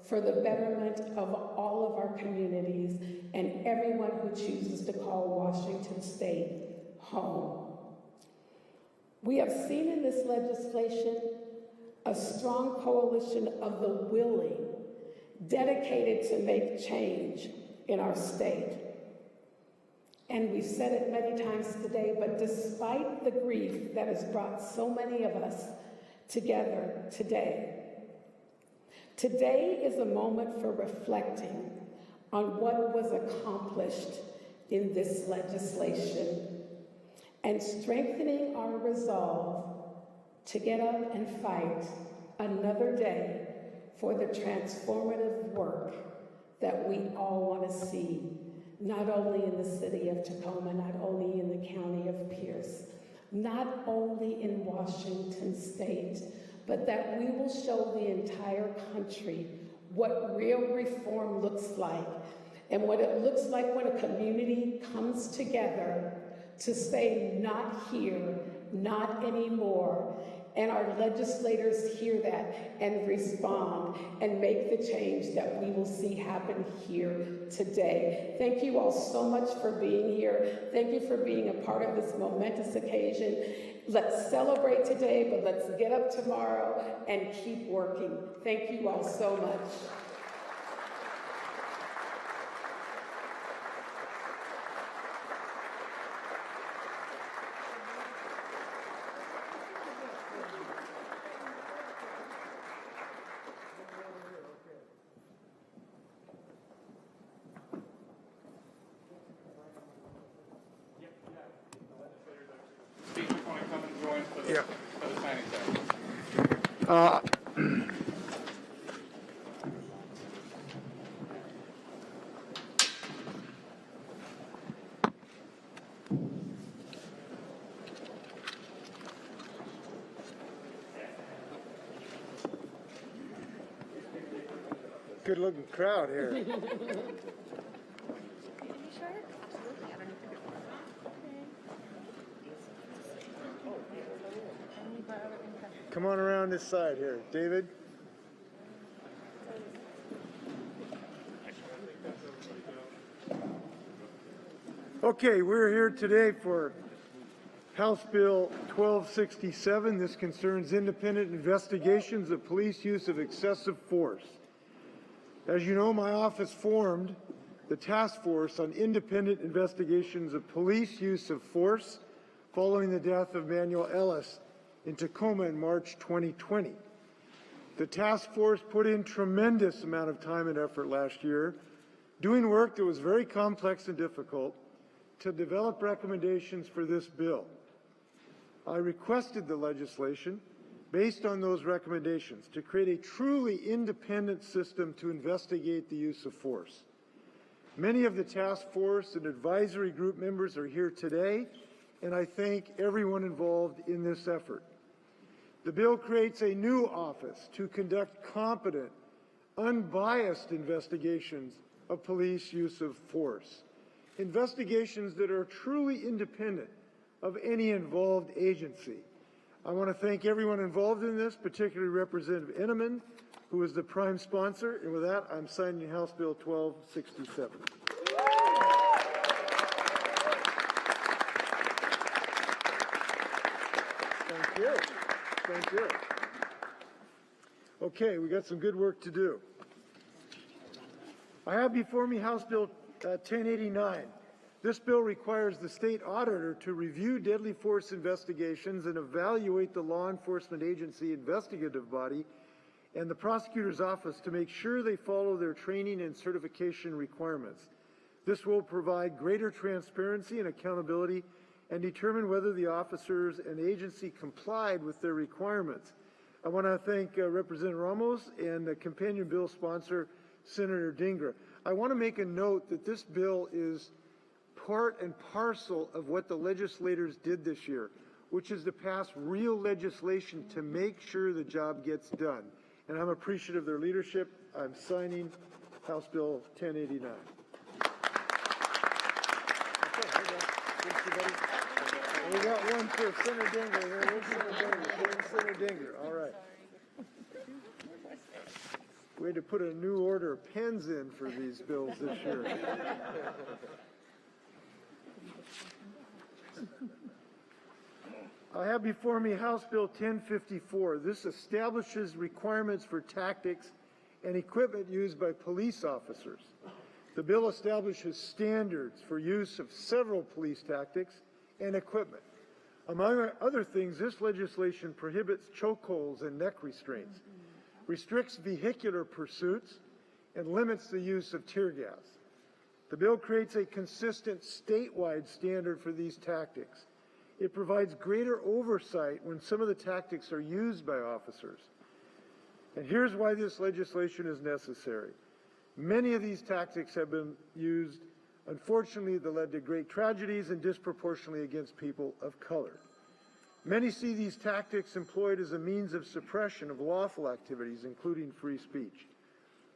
Speaker 3: for the betterment of all of our communities and everyone who chooses to call Washington State home. We have seen in this legislation a strong coalition of the willing, dedicated to make change in our state. And we've said it many times today, but despite the grief that has brought so many of us together today, today is a moment for reflecting on what was accomplished in this legislation and strengthening our resolve to get up and fight another day for the transformative work that we all want to see, not only in the city of Tacoma, not only in the county of Pierce, not only in Washington State, but that we will show the entire country what real reform looks like and what it looks like when a community comes together to say, not here, not anymore. And our legislators hear that and respond and make the change that we will see happen here today. Thank you all so much for being here. Thank you for being a part of this momentous occasion. Let's celebrate today, but let's get up tomorrow and keep working. Thank you all so much.
Speaker 2: Good looking crowd here. Come on around this side here. David? Okay, we're here today for House Bill 1267. This concerns independent investigations of police use of excessive force. As you know, my office formed the Task Force on Independent Investigations of Police Use of Force following the death of Manuel Ellis in Tacoma in March 2020. The task force put in tremendous amount of time and effort last year, doing work that was very complex and difficult to develop recommendations for this bill. I requested the legislation based on those recommendations to create a truly independent system to investigate the use of force. Many of the task force and advisory group members are here today, and I thank everyone involved in this effort. The bill creates a new office to conduct competent, unbiased investigations of police use of force. Investigations that are truly independent of any involved agency. I want to thank everyone involved in this, particularly Representative Enneman, who is the prime sponsor. And with that, I'm signing House Bill 1267. Thank you. Thank you. Okay, we got some good work to do. I have before me House Bill 1089. This bill requires the state auditor to review deadly force investigations and evaluate the law enforcement agency investigative body and the prosecutor's office to make sure they follow their training and certification requirements. This will provide greater transparency and accountability and determine whether the officers and agency complied with their requirements. I want to thank Representative Ramos and the companion bill sponsor, Senator Dingra. I want to make a note that this bill is part and parcel of what the legislators did this year, which is to pass real legislation to make sure the job gets done. And I'm appreciative of their leadership. I'm signing House Bill 1089. Okay, thanks, everybody. We got one for Senator Dinger here. Where's Senator Dinger? All right. We had to put a new order of pens in for these bills this year. I have before me House Bill 1054. This establishes requirements for tactics and equipment used by police officers. The bill establishes standards for use of several police tactics and equipment. Among other things, this legislation prohibits chokeholds and neck restraints, restricts vehicular pursuits, and limits the use of tear gas. The bill creates a consistent statewide standard for these tactics. It provides greater oversight when some of the tactics are used by officers. And here's why this legislation is necessary. Many of these tactics have been used, unfortunately, that led to great tragedies and disproportionately against people of color. Many see these tactics employed as a means of suppression of lawful activities, including free speech.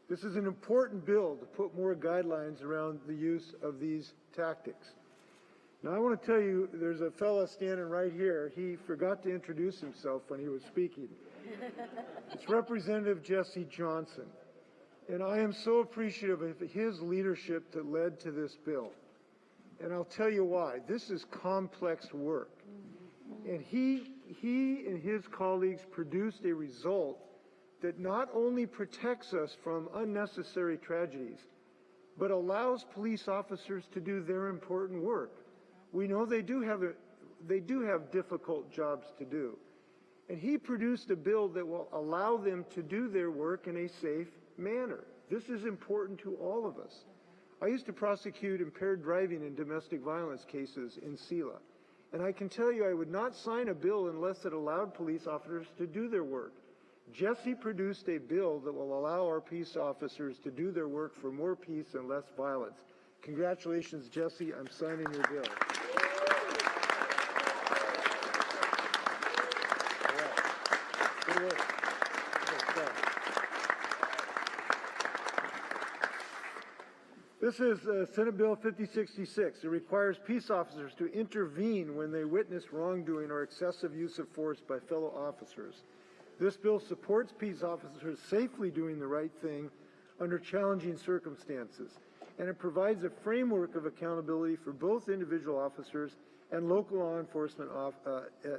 Speaker 2: This is an important bill to put more guidelines around the use of these tactics. Now, I want to tell you, there's a fellow standing right here. He forgot to introduce himself when he was speaking. It's Representative Jay Johnson. And I am so appreciative of his leadership that led to this bill. And I'll tell you why. This is complex work. And he and his colleagues produced a result that not only protects us from unnecessary tragedies, but allows police officers to do their important work. We know they do have difficult jobs to do. And he produced a bill that will allow them to do their work in a safe manner. This is important to all of us. I used to prosecute impaired driving in domestic violence cases in SELA. And I can tell you I would not sign a bill unless it allowed police officers to do their work. Jesse produced a bill that will allow our peace officers to do their work for more peace and less violence. Congratulations, Jesse. I'm signing your bill. All right. Good work. This is Senate Bill 5066. It requires peace officers to intervene when they witness wrongdoing or excessive use of force by fellow officers. This bill supports peace officers safely doing the right thing under challenging circumstances, and it provides a framework of accountability for both individual officers and local law enforcement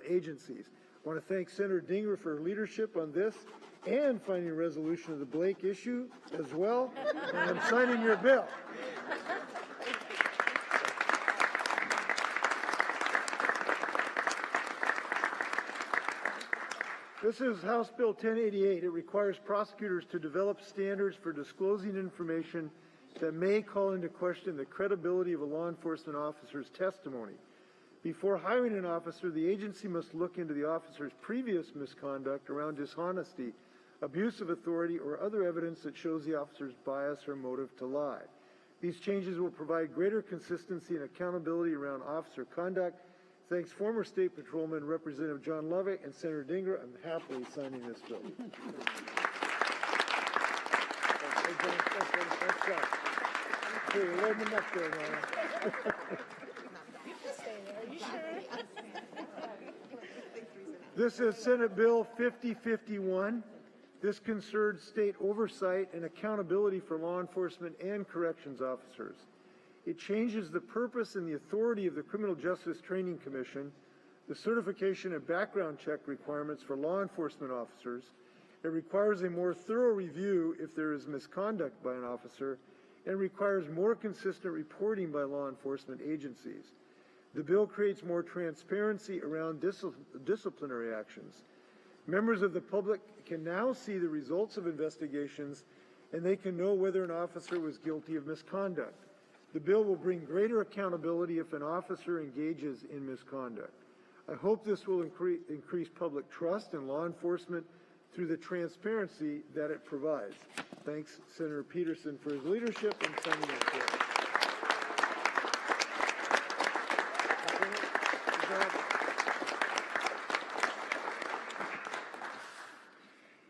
Speaker 2: agencies. I want to thank Senator Dinger for her leadership on this and finding a resolution of the Blake issue as well, and I'm signing your bill. This is House Bill 1088. It requires prosecutors to develop standards for disclosing information that may call into question the credibility of a law enforcement officer's testimony. Before hiring an officer, the agency must look into the officer's previous misconduct around dishonesty, abuse of authority, or other evidence that shows the officer's bias or motive to lie. These changes will provide greater consistency and accountability around officer conduct. Thanks, former State Patrolman Representative John Lovett and Senator Dinger. I'm happily signing this bill. Okay, you're loading them up there now. This is Senate Bill 5051. This concerns state oversight and accountability for law enforcement and corrections officers. It changes the purpose and the authority of the Criminal Justice Training Commission, the certification and background check requirements for law enforcement officers. It requires a more thorough review if there is misconduct by an officer, and requires more consistent reporting by law enforcement agencies. The bill creates more transparency around disciplinary actions. Members of the public can now see the results of investigations, and they can know whether an officer was guilty of misconduct. The bill will bring greater accountability if an officer engages in misconduct. I hope this will increase public trust in law enforcement through the transparency that it provides. Thanks, Senator Peterson, for his leadership and signing this bill.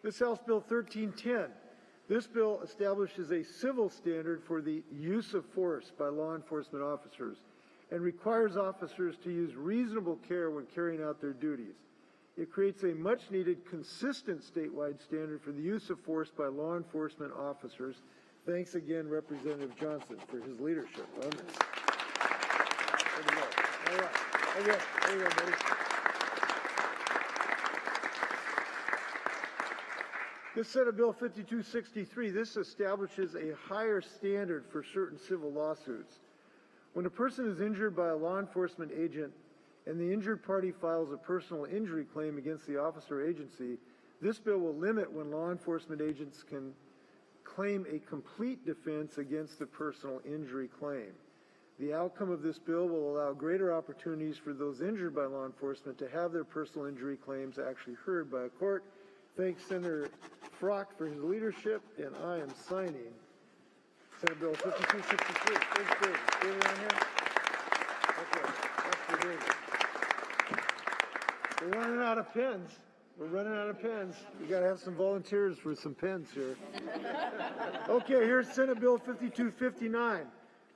Speaker 2: This House Bill 1310. This bill establishes a civil standard for the use of force by law enforcement officers and requires officers to use reasonable care when carrying out their duties. It creates a much-needed, consistent statewide standard for the use of force by law enforcement officers. Thanks again, Representative Johnson, for his leadership on this. All right. Okay. There you go, buddy. This Senate Bill 5263, this establishes a higher standard for certain civil lawsuits. When a person is injured by a law enforcement agent and the injured party files a personal injury claim against the officer or agency, this bill will limit when law enforcement agents can claim a complete defense against the personal injury claim. The outcome of this bill will allow greater opportunities for those injured by law enforcement to have their personal injury claims actually heard by a court. Thanks Senator Frock for his leadership, and I am signing Senate Bill 5263. Thanks, David. David on here? Okay, that's for David. We're running out of pens. We're running out of pens. We got to have some volunteers for some pens here. Okay, here's Senate Bill 5259.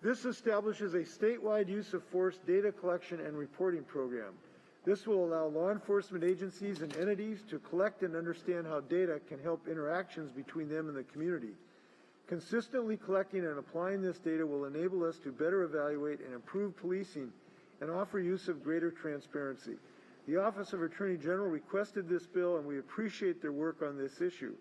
Speaker 2: This establishes a statewide use of force data collection and reporting program. This will allow law enforcement agencies and entities to collect and understand how data can help interactions between them and the community. Consistently collecting and applying this data will enable us to better evaluate and improve policing and offer use of greater transparency. The Office of Attorney General requested this bill, and we appreciate their work on this issue.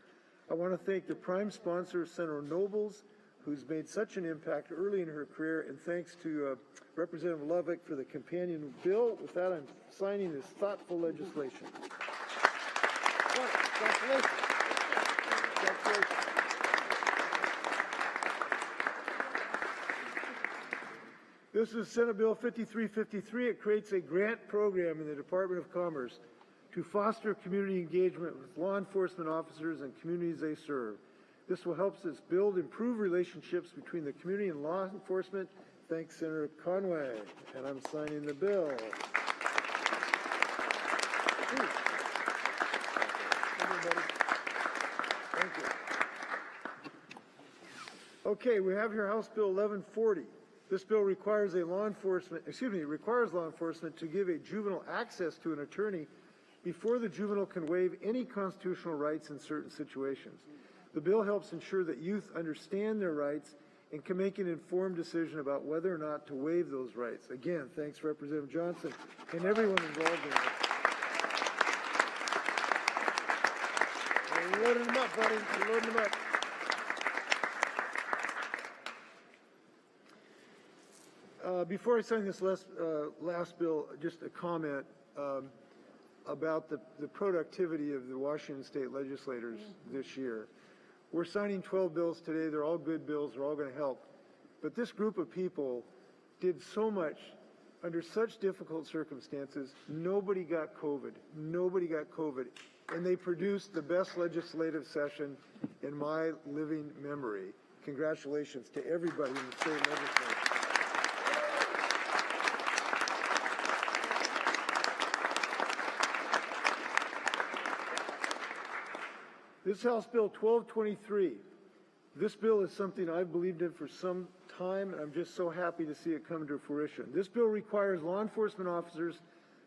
Speaker 2: I want to thank the prime sponsor, Senator Nobles, who's made such an impact early in her career, and thanks to Representative Lovick for the companion bill. With that, I'm signing this thoughtful legislation. Congratulations. Congratulations. This is Senate Bill 5353. It creates a grant program in the Department of Commerce to foster community engagement with law enforcement officers and communities they serve. This will help us build improved relationships between the community and law enforcement. Thanks, Senator Conway. And I'm signing the bill. Thank you. Okay, we have here House Bill 1140. This bill requires law enforcement to give a juvenile access to an attorney before the juvenile can waive any constitutional rights in certain situations. The bill helps ensure that youth understand their rights and can make an informed decision about whether or not to waive those rights. Again, thanks Representative Johnson and everyone involved in it. We're loading them up, buddy. We're loading them up. Before I sign this last bill, just a comment about the productivity of the Washington State legislators this year. We're signing 12 bills today. They're all good bills. They're all going to help. But this group of people did so much under such difficult circumstances. Nobody got COVID. Nobody got COVID. And they produced the best legislative session in my living memory. Congratulations to everybody in the state legislature. This House Bill 1223, this bill is something I've believed in for some time, and I'm just so happy to see it come to fruition. This bill requires law enforcement officers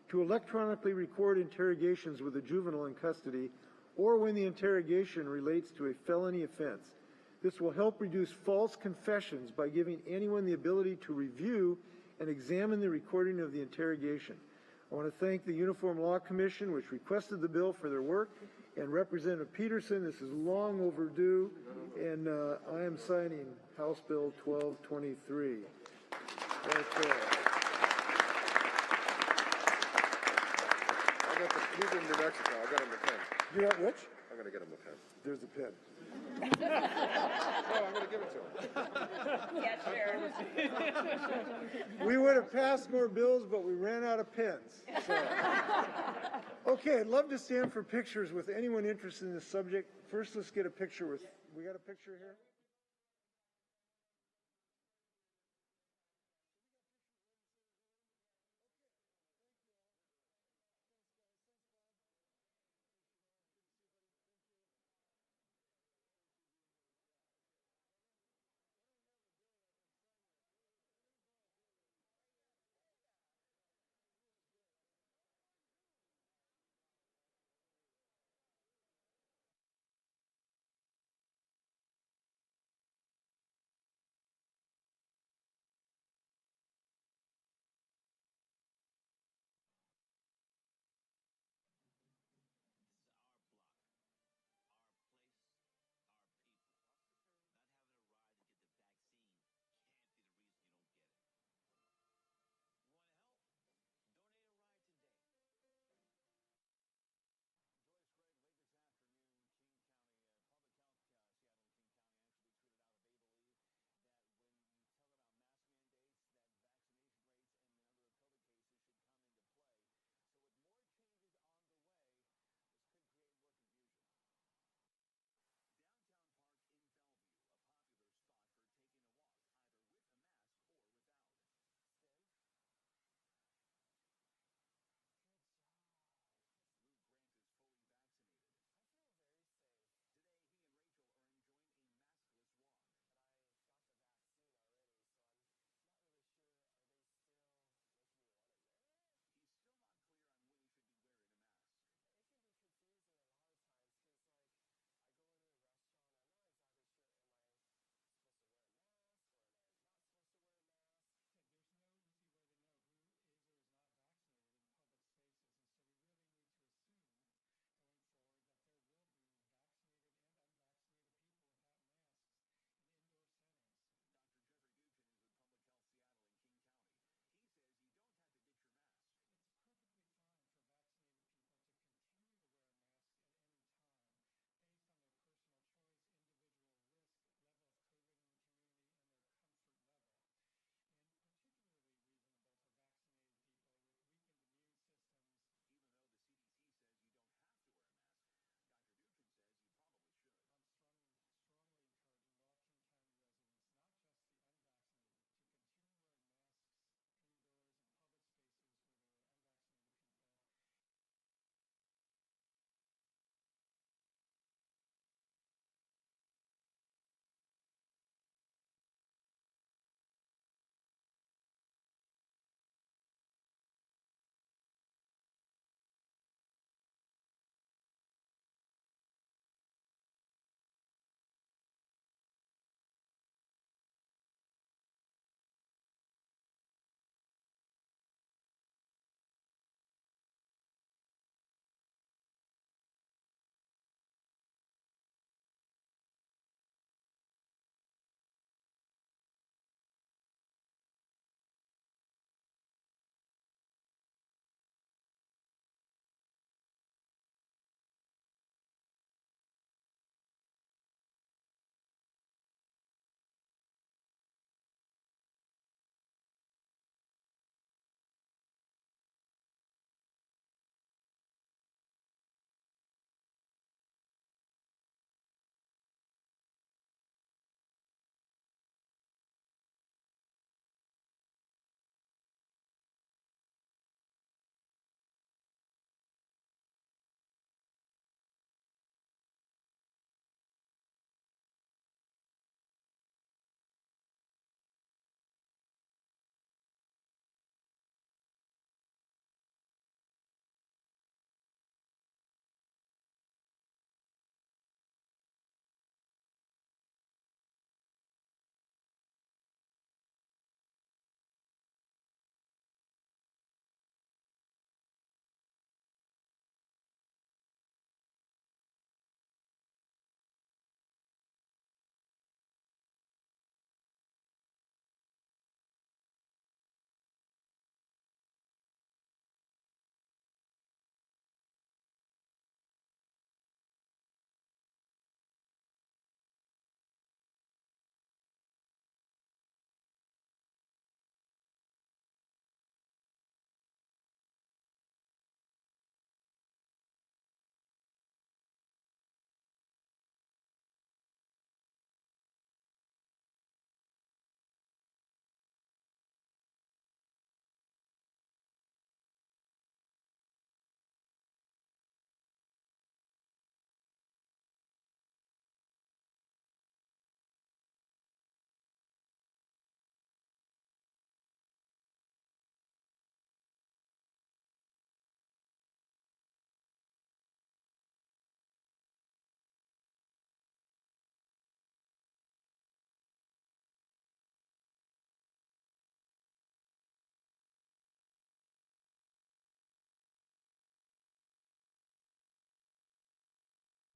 Speaker 2: to electronically record interrogations with a juvenile in custody or when the interrogation relates to a felony offense. This will help reduce false confessions by giving anyone the ability to review and examine the recording of the interrogation. I want to thank the Uniform Law Commission, which requested the bill, for their work, and Representative Peterson. This is long overdue, and I am signing House Bill 1223. Right there.
Speaker 8: He's in New Mexico. I got him the pen.
Speaker 2: You got which?
Speaker 8: I'm going to get him the pen.
Speaker 2: There's the pen.
Speaker 8: No, I'm going to give it to him.
Speaker 6: Yeah, sure.
Speaker 2: We would have passed more bills, but we ran out of pens. So. Okay, I'd love to stand for pictures with anyone interested in this subject. First, let's get a picture with, we got a picture here?